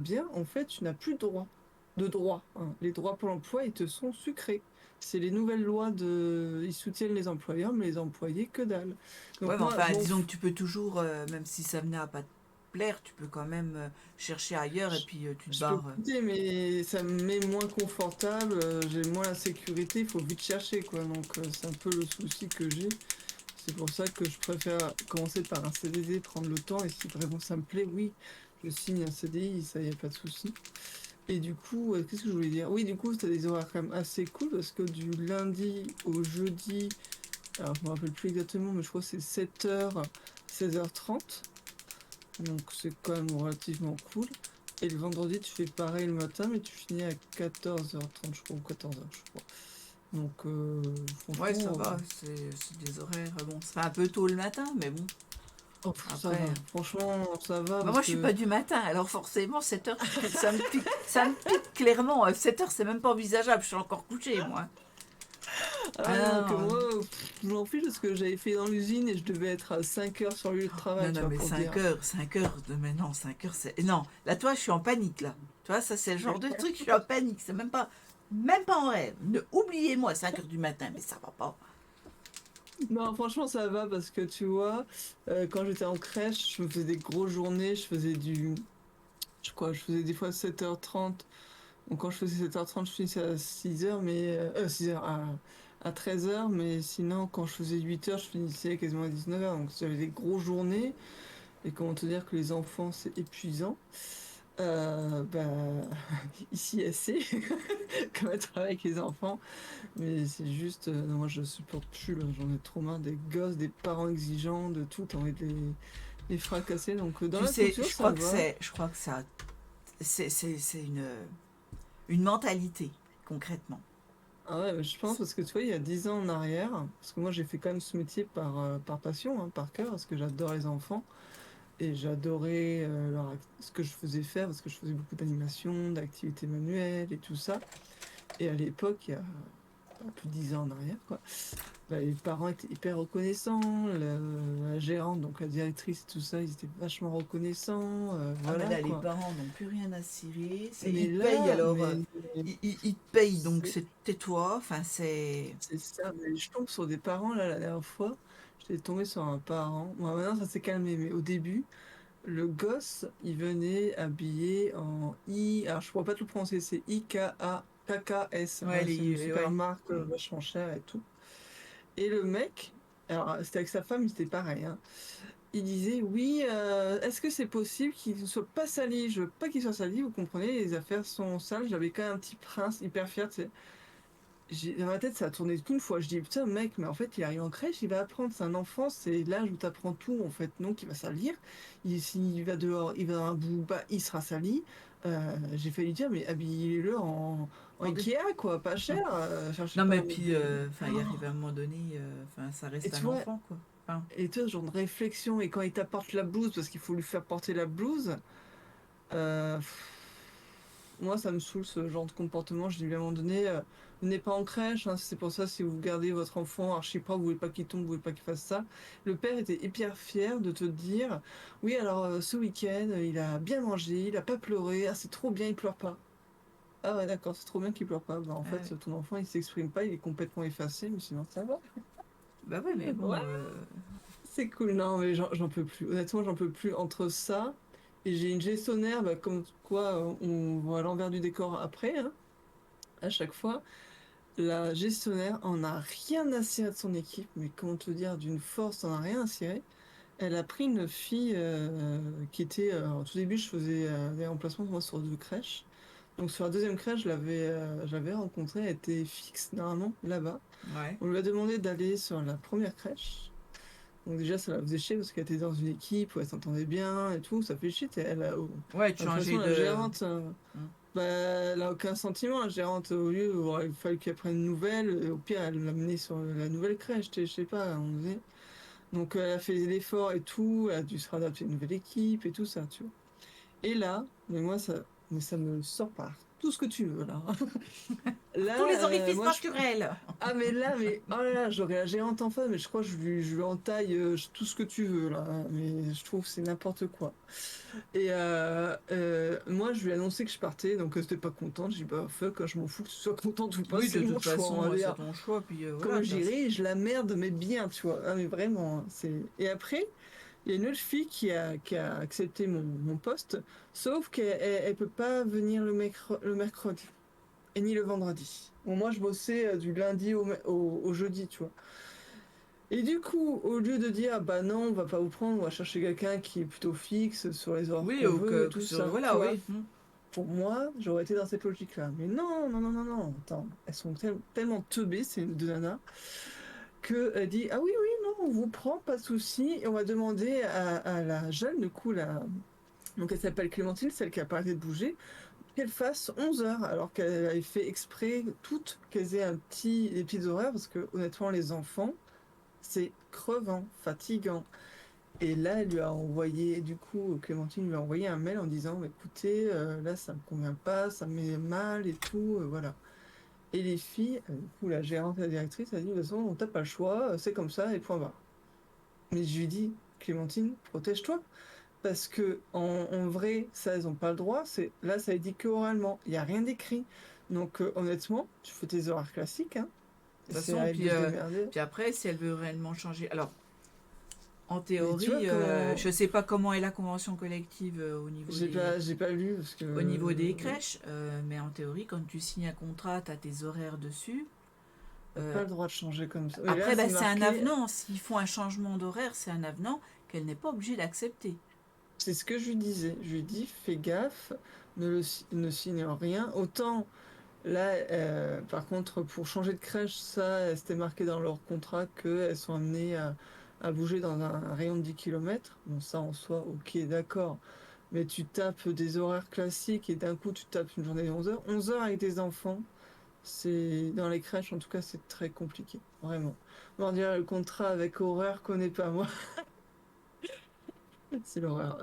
bien, en fait, tu n'as plus de droits, hein. Les droits pour l'emploi, ils te sont sucrés. C'est les nouvelles lois de ils soutiennent les employeurs, mais les employés, que dalle. Ouais, Donc mais moi, je enfin, m'en disons fous. que tu peux toujours, même si ça venait à pas te plaire, tu peux quand même chercher ailleurs et Je puis tu te je peux barres. goûter, mais ça me met moins confortable, j'ai moins la sécurité, il faut vite chercher, quoi. Donc c'est un peu le souci que j'ai. C'est pour ça que je préfère commencer par un CDD, prendre le temps, et si vraiment ça me plaît, oui, je signe un CDI, ça y a pas de souci. Et du coup, qu'est-ce que je voulais dire? Oui, du coup, tu as des horaires quand même assez cool parce que du lundi au jeudi, alors je me rappelle plus exactement, mais je crois que c'est 7h, 16h30. Donc c'est quand même relativement cool. Et le vendredi, tu fais pareil le matin, mais tu finis à 14h30, je crois, ou 14h, je crois. Donc Ouais, ça franchement, va, c'est des horaires. Bon, c'est un peu tôt le matin, mais bon, oh, ça après. va. Franchement, ça va Bah, parce moi, je suis que pas du matin, alors forcément, 7 heures, ça me pique clairement. 7 heures, c'est même pas envisageable, je suis encore couchée, moi. ah Ah ouais, non, que non, moi, je m'en fiche parce que j'avais fait dans l'usine et je devais être à 5h sur le lieu de travail, non, tu non, vois, mais pour 5 dire. heures, 5 heures, mais non, 5 heures, c'est. Non, là, toi, je suis en panique, là. Tu vois, ça, c'est le genre de truc, je suis en panique, c'est même pas en rêve. Oubliez-moi 5 heures du matin, mais ça va pas. Non, franchement, ça va parce que tu vois, quand j'étais en crèche, je me faisais des grosses journées, je faisais des fois 7h30. Donc quand je faisais 7h30, je finissais à 6h, mais 6h à 13h, mais sinon quand je faisais 8h, je finissais quasiment à 19h. Donc j'avais des grosses journées. Et comment te dire que les enfants, c'est épuisant. Bah, ici assez, quand même travailler avec les enfants. Mais c'est juste, non, moi je supporte plus, là. J'en ai trop marre des gosses, des parents exigeants, de tout, t'as envie de les fracasser. Donc dans Tu la sais, couture, ça va. je crois que ça, c'est une mentalité, concrètement. Ah ouais, mais je pense parce que tu vois, il y a 10 ans en arrière, parce que moi j'ai fait quand même ce métier par passion, hein, par cœur, parce que j'adore les enfants et j'adorais ce que je faisais faire, parce que je faisais beaucoup d'animation, d'activités manuelles et tout ça. Et à l'époque, il y a plus de 10 ans en arrière, quoi, bah, les parents étaient hyper reconnaissants, la gérante, donc la directrice et tout ça, ils étaient vachement reconnaissants, Ah, mais voilà là, les quoi. parents n'ont plus rien à cirer. Mais Ils te payent, là, alors mais ils te payent, donc c'est tais-toi. Enfin, c'est. C'est ça, mais je tombe sur des parents là la dernière fois. J'étais tombée sur un parent. Bon, maintenant ça s'est calmé, mais au début, le gosse, il venait habillé en I. Alors je pourrais pas te le prononcer, c'est IKA KKS. Ouais, Enfin, c'est une super ouais. marque vachement chère et tout. Et le mec, alors c'était avec sa femme, c'était pareil, hein. Il disait oui, est-ce que c'est possible qu'il ne soit pas sali? Je veux pas qu'il soit sali, vous comprenez, les affaires sont sales. J'avais quand même un petit prince hyper fier, tu sais. Dans ma tête, ça a tourné qu'une fois. Je dis, putain, mec, mais en fait, il arrive en crèche, il va apprendre. C'est un enfant, c'est l'âge où tu apprends tout, en fait. Non, il va salir. S'il va dehors, il va dans un bout, bah, il sera sali. J'ai failli lui dire, mais habillez-le en En dé- Ikea, quoi, pas cher. Cherchez Non, mais pas à mettre puis, des. enfin, il arrive à un moment donné, enfin, ça Et reste tu un vois, enfant, quoi. Enfin, ce genre de réflexion, et quand il t'apporte la blouse, parce qu'il faut lui faire porter la blouse, euh, moi, ça me saoule ce genre de comportement. Je dis à un moment donné, venez pas en crèche, hein, c'est pour ça, si vous gardez votre enfant archi propre, vous voulez pas qu'il tombe, vous voulez pas qu'il fasse ça. Le père était hyper fier de te dire, oui, alors ce week-end, il a bien mangé, il a pas pleuré, ah, c'est trop bien, il pleure pas. Ah ouais, d'accord, c'est trop bien qu'il pleure pas. Bah, en ouais. fait, ton enfant, il s'exprime pas, il est complètement effacé, mais sinon, ça va. Bah ouais, mais Ouais, bon. c'est cool. Non, mais j'en peux plus. Honnêtement, j'en peux plus entre ça. Et j'ai une gestionnaire, bah, comme quoi on voit l'envers du décor après, hein, à chaque fois. La gestionnaire en a rien à cirer de son équipe, mais comment te dire, d'une force, en a rien à cirer. Elle a pris une fille qui était. Au tout début, je faisais des remplacements moi sur 2 crèches. Donc sur la deuxième crèche, je l'avais rencontrée, elle était fixe normalement là-bas. Ouais. On lui a demandé d'aller sur la première crèche. Donc déjà, ça la faisait chier parce qu'elle était dans une équipe où elle s'entendait bien et tout. Ça fait chier. Ouais, de De toute façon, changer la de. gérante, Hmm. bah, elle a aucun sentiment, la gérante. Au lieu, il aurait fallu qu'elle prenne une nouvelle. Au pire, elle l'a menée sur la nouvelle crèche, je sais pas, on faisait. Donc, elle a fait l'effort et tout. Elle a dû se réadapter à une nouvelle équipe et tout ça, tu vois. Et là, mais ça me sort pas. tout ce que tu veux là. Tous les Là, orifices moi je naturels. ah mais là mais oh là là, j'aurais la géante en face, mais je crois que je lui entaille tout ce que tu veux là, hein, mais je trouve que c'est n'importe quoi. Et moi je lui ai annoncé que je partais, donc elle était pas contente. J'ai dit bah fuck, je m'en fous que tu sois contente ou pas, Oui, c'est de mon toute choix, on façon, va c'est dire. ton choix, puis voilà. Comme j'irai, je la merde mais bien, tu vois. Ah mais vraiment, hein, c'est. Et après, il y a une autre fille qui a accepté mon poste, sauf qu'elle peut pas venir le mercredi et ni le vendredi. Bon, moi, je bossais du lundi au jeudi, tu vois. Et du coup, au lieu de dire, ah bah non, on va pas vous prendre, on va chercher quelqu'un qui est plutôt fixe sur les horaires Oui, qu'on veut et tout ça, tu voilà, vois. oui. Pour moi, j'aurais été dans cette logique-là. Mais non, non, non, non, non, attends. Elles sont tellement teubées, ces deux nanas, qu'elle dit, ah oui, oui, non, on vous prend, pas de souci. Et on va demander à la jeune, du coup, donc elle s'appelle Clémentine, celle qui a pas arrêté de bouger, qu'elle fasse 11 heures, alors qu'elle avait fait exprès toutes qu'elles aient des petits horaires, parce que honnêtement, les enfants, c'est crevant, fatigant. Et là, elle lui a envoyé, du coup, Clémentine lui a envoyé un mail en disant, bah, écoutez, là, ça me convient pas, ça me met mal et tout, voilà. Et les filles, du coup, la gérante et la directrice a dit, de toute façon, on t'a pas le choix, c'est comme ça, et point barre. Mais je lui dis, Clémentine, protège-toi. Parce que en vrai, ça, elles ont pas le droit. Là, ça est dit que oralement. Il n'y a rien d'écrit. Donc, honnêtement, tu fais tes horaires classiques, hein. De toute C'est façon, à elle de se démerder. puis après, si elle veut réellement changer. Alors, en Mais tu vois théorie, comment. je ne sais pas comment est la convention collective J'ai pas lu parce que. au niveau des crèches, mais en théorie, quand tu signes un contrat, tu as tes horaires dessus. T'as pas le droit de changer comme ça. Mais là, Après, c'est ben, c'est un marqué. avenant. S'ils font un changement d'horaire, c'est un avenant qu'elle n'est pas obligée d'accepter. C'est ce que je lui disais. Je lui dis, fais gaffe, ne signe rien. Autant là, par contre, pour changer de crèche, ça, c'était marqué dans leur contrat qu'elles sont amenées à bouger dans un rayon de 10 km. Bon, ça en soi, ok, d'accord. Mais tu tapes des horaires classiques et d'un coup, tu tapes une journée de 11 heures. 11 heures avec des enfants, dans les crèches, en tout cas, c'est très compliqué. Vraiment. On dirait le contrat avec horaire connaît pas, moi. C'est l'horreur.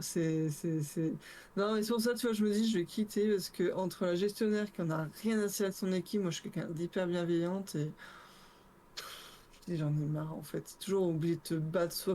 Non, mais c'est pour ça, tu vois, je me dis, je vais quitter parce que entre la gestionnaire qui en a rien à cirer de son équipe, moi, je suis quelqu'un d'hyper bienveillante et je dis, j'en ai marre, en fait. C'est toujours obligé de te battre, soit